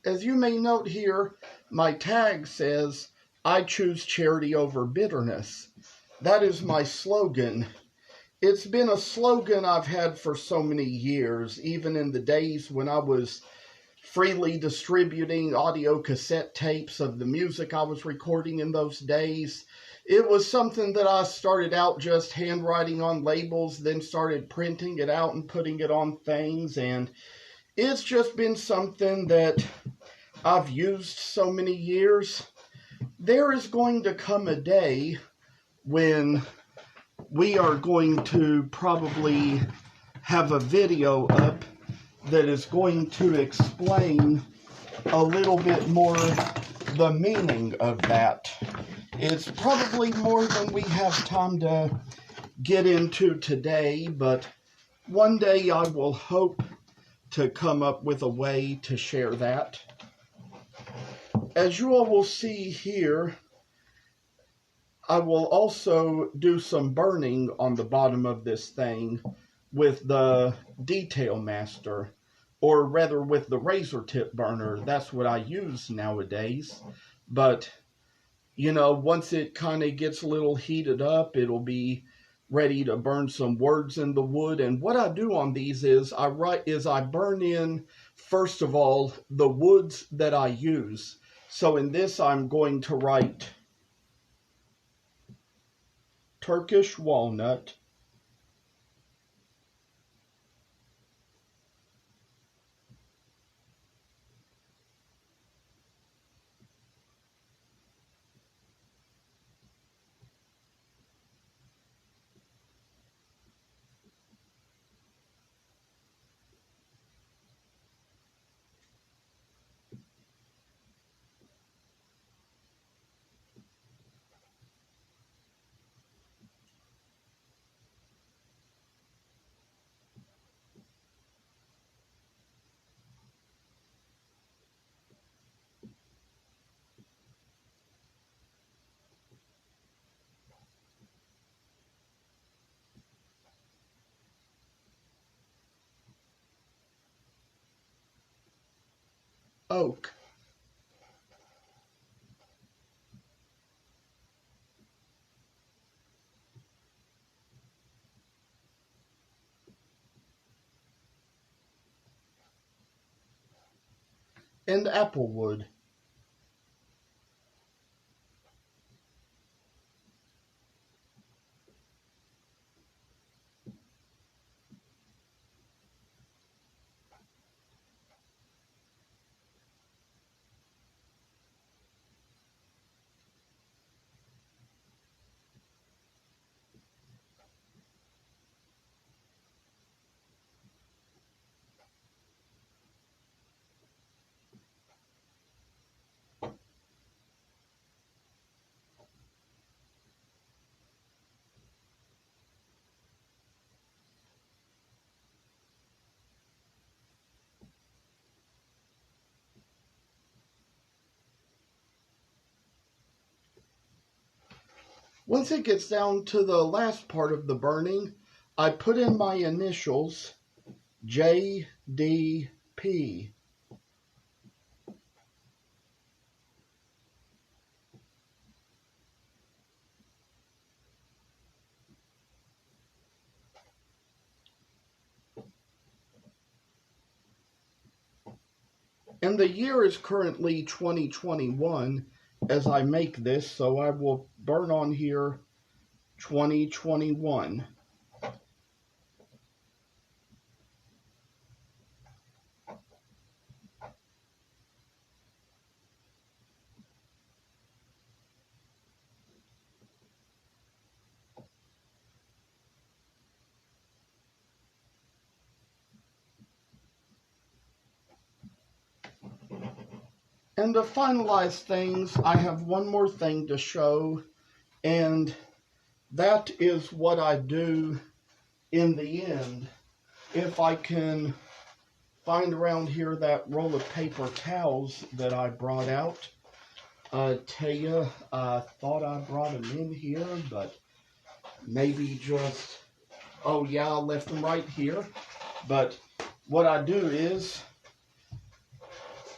As you may note here, my tag says, "I choose charity over bitterness." That is my slogan. It's been a slogan I've had for so many years, even in the days when I was freely distributing audio cassette tapes of the music I was recording in those days. It was something that I started out just handwriting on labels, then started printing it out and putting it on things, and it's just been something that I've used so many years. There is going to come a day when we are going to probably have a video up that is going to explain a little bit more the meaning of that. It's probably more than we have time to get into today, but one day I will hope to come up with a way to share that. As you all will see here, I will also do some burning on the bottom of this thing with the Detail Master, or rather with the razor tip burner. That's what I use nowadays. But, you know, once it kind of gets a little heated up, it'll be ready to burn some words in the wood. And what I do on these is I burn in, first of all, the woods that I use. So in this, I'm going to write Turkish walnut, oak, and applewood. Once it gets down to the last part of the burning, I put in my initials, JDP. And the year is currently 2021 as I make this, so I will burn on here 2021. And to finalize things, I have one more thing to show, and that is what I do in the end. If I can find around here that roll of paper towels that I brought out. I tell you, I thought I brought them in here, but maybe just, oh yeah, I left them right here. But what I do is,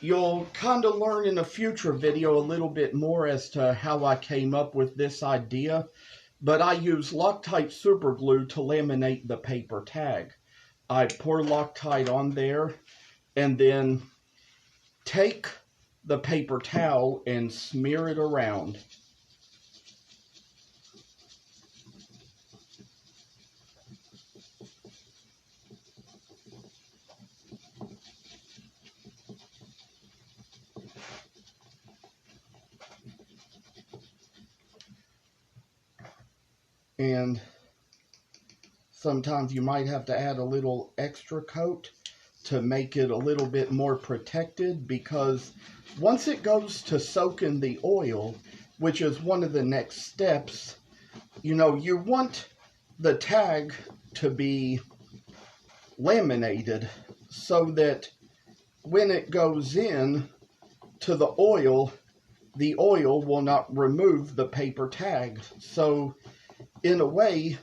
You'll kind of learn in a future video a little bit more as to how I came up with this idea, but I use Loctite super glue to laminate the paper tag. I pour Loctite on there and then take the paper towel and smear it around. And sometimes you might have to add a little extra coat to make it a little bit more protected, because once it goes to soak in the oil, which is one of the next steps, you want the tag to be laminated so that when it goes in to the oil will not remove the paper tag. So in a way,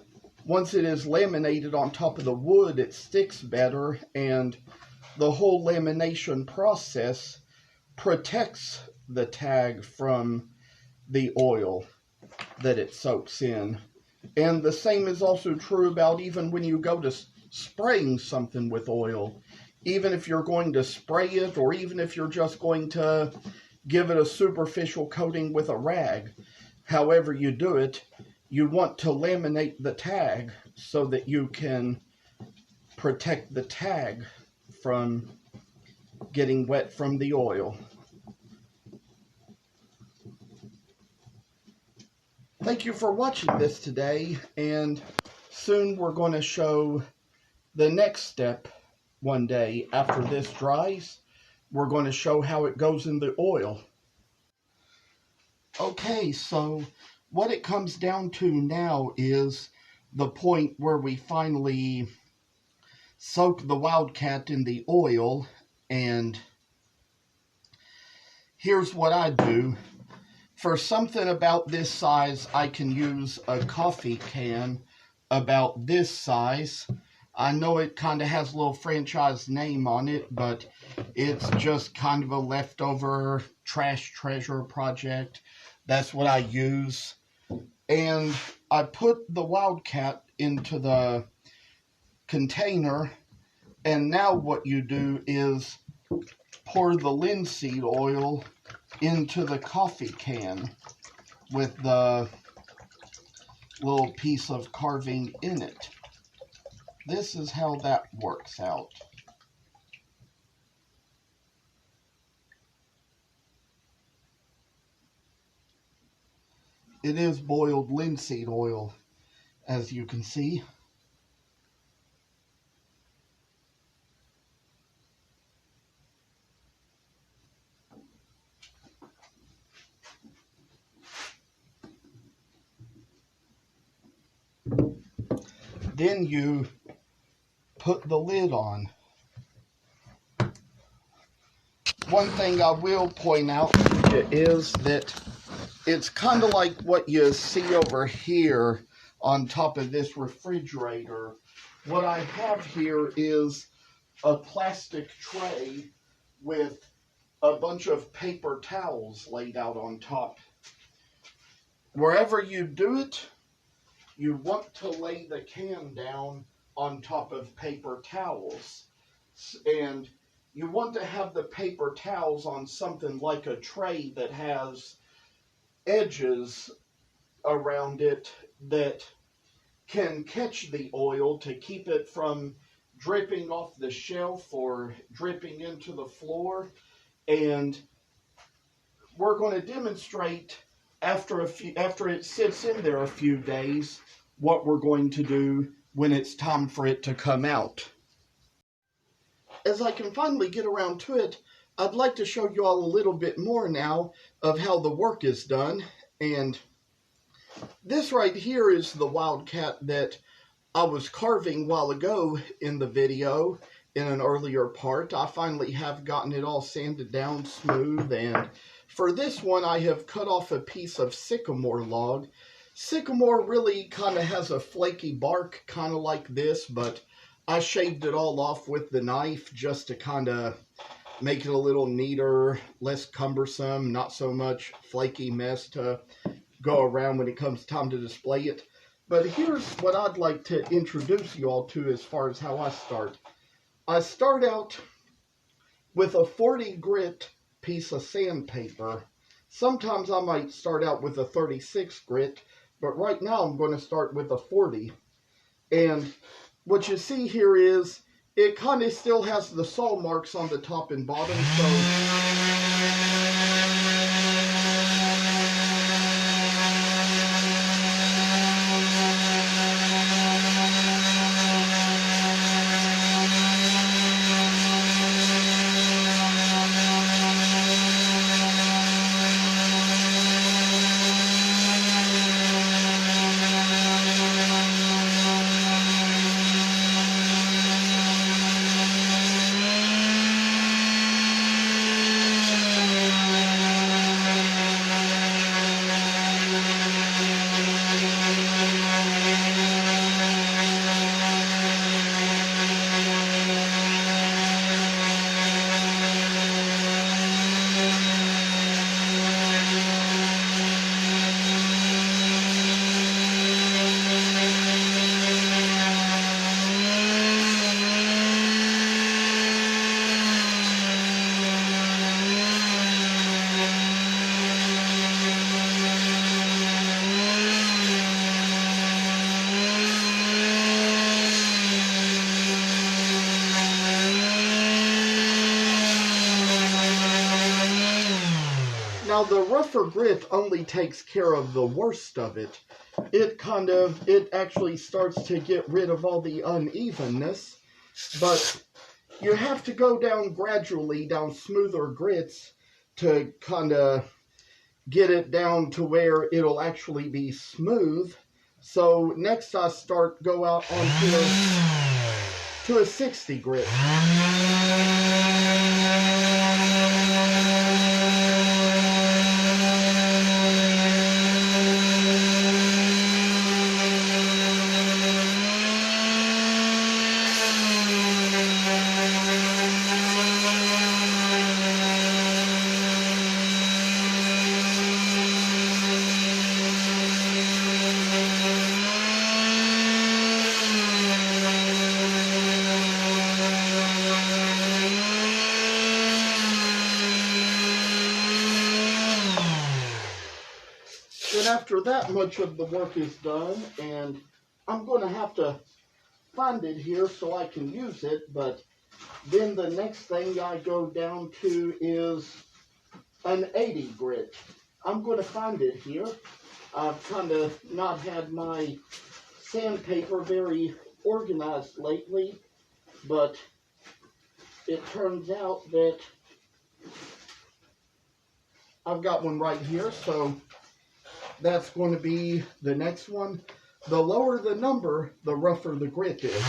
once it is laminated on top of the wood, it sticks better, and the whole lamination process protects the tag from the oil that it soaks in. And the same is also true about even when you go to spraying something with oil. Even if you're going to spray it, or even if you're just going to give it a superficial coating with a rag, however you do it, you want to laminate the tag so that you can protect the tag from getting wet from the oil. Thank you for watching this today, and soon we're going to show the next step one day. After this dries, we're going to show how it goes in the oil. Okay, so what it comes down to now is the point where we finally soak the Wildcat in the oil. And here's what I do. For something about this size, I can use a coffee can about this size. I know it kind of has a little franchise name on it, but it's just kind of a leftover trash treasure project. That's what I use. And I put the Wildcat into the container, and now what you do is pour the linseed oil into the coffee can with the little piece of carving in it. This is how that works out. It is boiled linseed oil, as you can see. Then you put the lid on. One thing I will point out is that it's kind of like what you see over here on top of this refrigerator. What I have here is a plastic tray with a bunch of paper towels laid out on top. Wherever you do it, you want to lay the can down on top of paper towels. And you want to have the paper towels on something like a tray that has edges around it that can catch the oil to keep it from dripping off the shelf or dripping into the floor. And we're going to demonstrate after it sits in there a few days what we're going to do when it's time for it to come out. As I can finally get around to it, I'd like to show you all a little bit more now of how the work is done. And this right here is the Wildcat that I was carving a while ago in the video in an earlier part. I finally have gotten it all sanded down smooth, and for this one I have cut off a piece of sycamore log. Sycamore really kind of has a flaky bark, kind of like this, but I shaved it all off with the knife just to kind of make it a little neater, less cumbersome, not so much flaky mess to go around when it comes time to display it. But here's what I'd like to introduce you all to as far as how I start. I start out with a 40 grit piece of sandpaper. Sometimes I might start out with a 36 grit, but right now I'm going to start with a 40. And what you see here is it kind of still has the saw marks on the top and bottom, Now the rougher grit only takes care of the worst of it. It actually starts to get rid of all the unevenness, but you have to go down gradually down smoother grits to kind of get it down to where it'll actually be smooth. So next I go out onto a 60 grit. And after that much of the work is done, and I'm going to have to find it here so I can use it, but then the next thing I go down to is an 80 grit. I'm going to find it here. I've kind of not had my sandpaper very organized lately, but it turns out that I've got one right here, so that's going to be the next one. The lower the number, the rougher the grit is.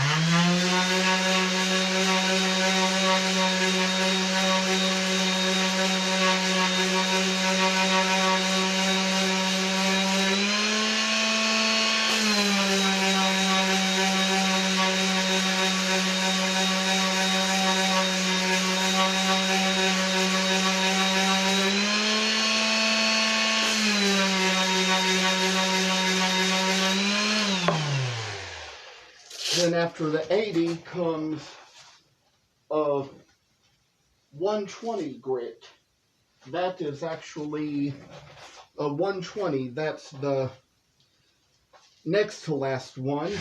Then after the 80 comes a 120 grit. That is actually a 120. That's the next to last one.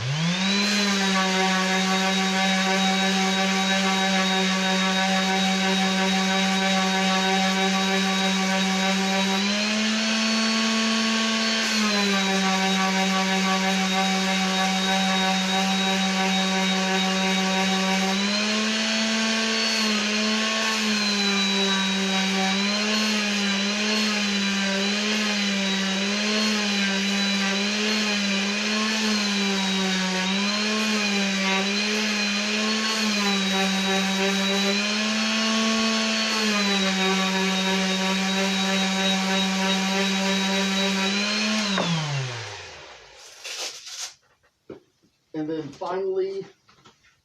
And then finally,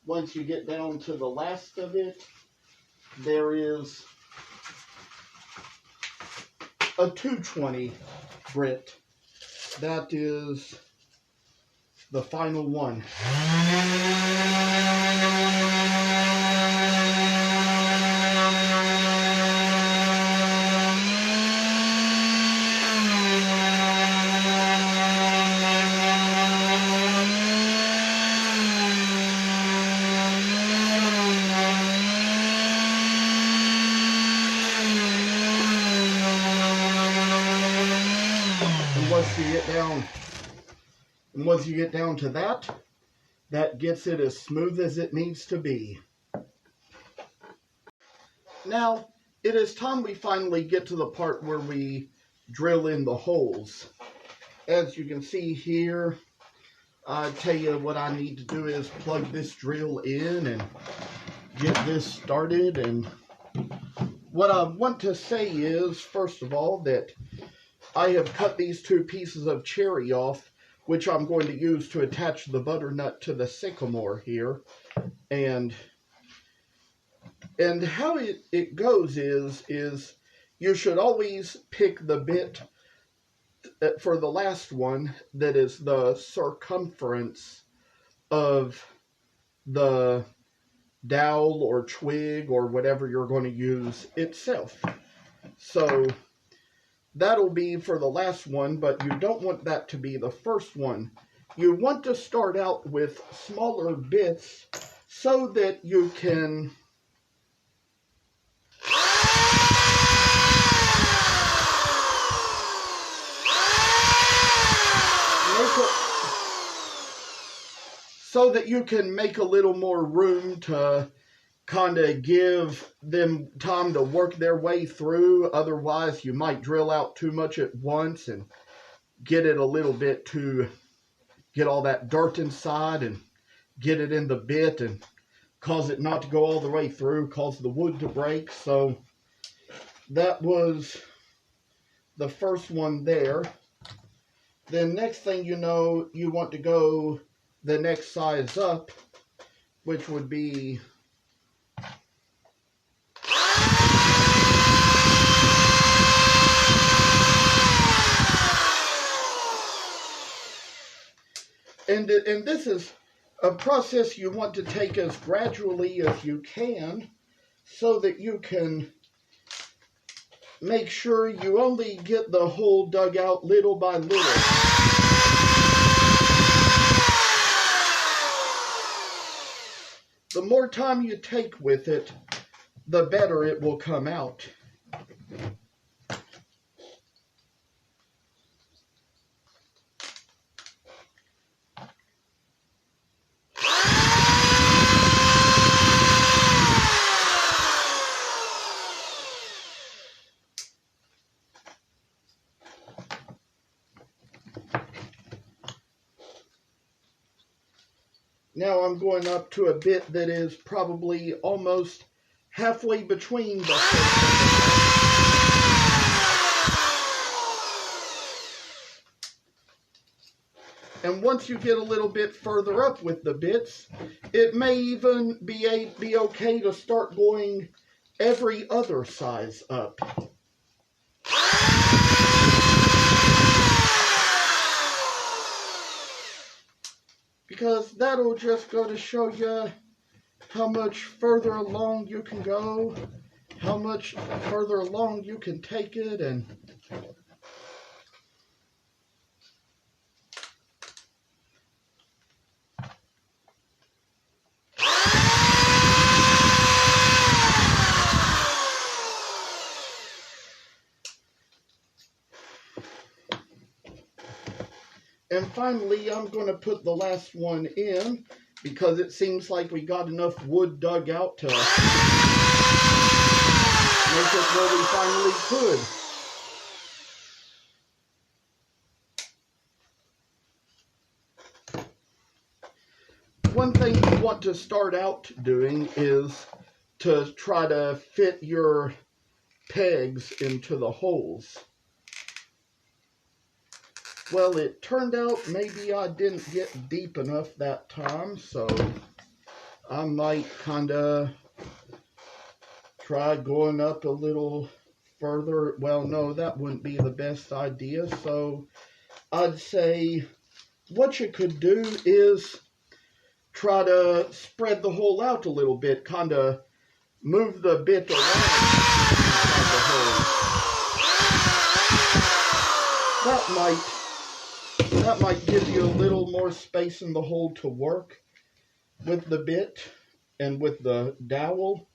once you get down to the last of it, there is a 220 grit. That is the final one. And once you get down to that, that gets it as smooth as it needs to be. Now, it is time we finally get to the part where we drill in the holes. As you can see here, I tell you what I need to do is plug this drill in and get this started. And what I want to say is, first of all, that I have cut these 2 pieces of cherry off, which I'm going to use to attach the butternut to the sycamore here. And how it goes is you should always pick the bit for the last one that is the circumference of the dowel or twig or whatever you're going to use itself. So that'll be for the last one, but you don't want that to be the first one. You want to start out with smaller bits so that you can make a little more room to kind of give them time to work their way through. Otherwise, you might drill out too much at once and get it a little bit to get all that dirt inside and get it in the bit and cause it not to go all the way through, cause the wood to break. So that was the first one there. Then next thing you know, you want to go the next size up, which would be and this is a process you want to take as gradually as you can so that you can make sure you only get the hole dug out little by little. The more time you take with it, the better it will come out. Now I'm going up to a bit that is probably almost halfway between the and once you get a little bit further up with the bits, it may even be okay to start going every other size up. Because that'll just go to show you how much further along you can go, how much further along you can take it, and finally, I'm going to put the last one in because it seems like we got enough wood dug out to make it where we finally could. One thing you want to start out doing is to try to fit your pegs into the holes. Well, it turned out maybe I didn't get deep enough that time, so I might kind of try going up a little further. Well, no, that wouldn't be the best idea. So I'd say what you could do is try to spread the hole out a little bit, kind of move the bit around inside the hole. That might give you a little more space in the hole to work with the bit and with the dowel.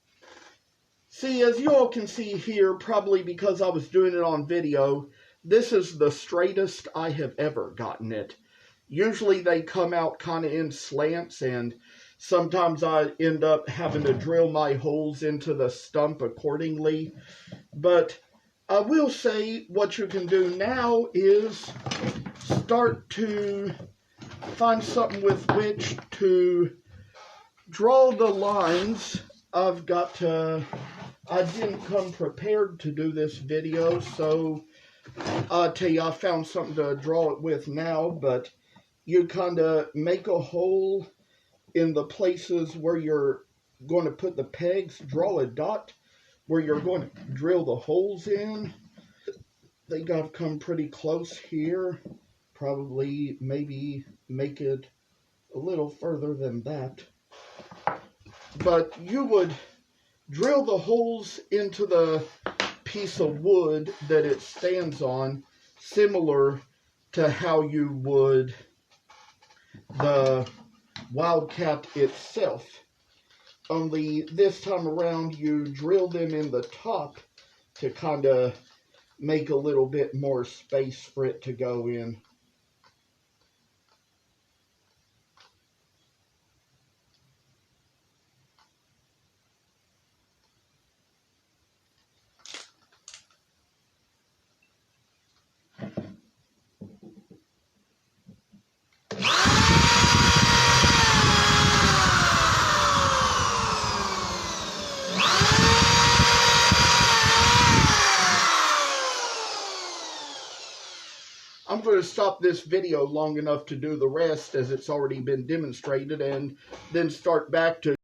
See, as you all can see here, probably because I was doing it on video, this is the straightest I have ever gotten it. Usually they come out kind of in slants, and sometimes I end up having to drill my holes into the stump accordingly. But I will say what you can do now is start to find something with which to draw the lines. I didn't come prepared to do this video, so I'll tell you, I found something to draw it with now. But you kind of make a hole in the places where you're going to put the pegs, draw a dot where you're going to drill the holes in. I think I've come pretty close here. Probably maybe make it a little further than that. But you would drill the holes into the piece of wood that it stands on, similar to how you would the Wildcat itself. Only this time around you drill them in the top to kind of make a little bit more space for it to go in. I'm going to stop this video long enough to do the rest, as it's already been demonstrated, and then start back to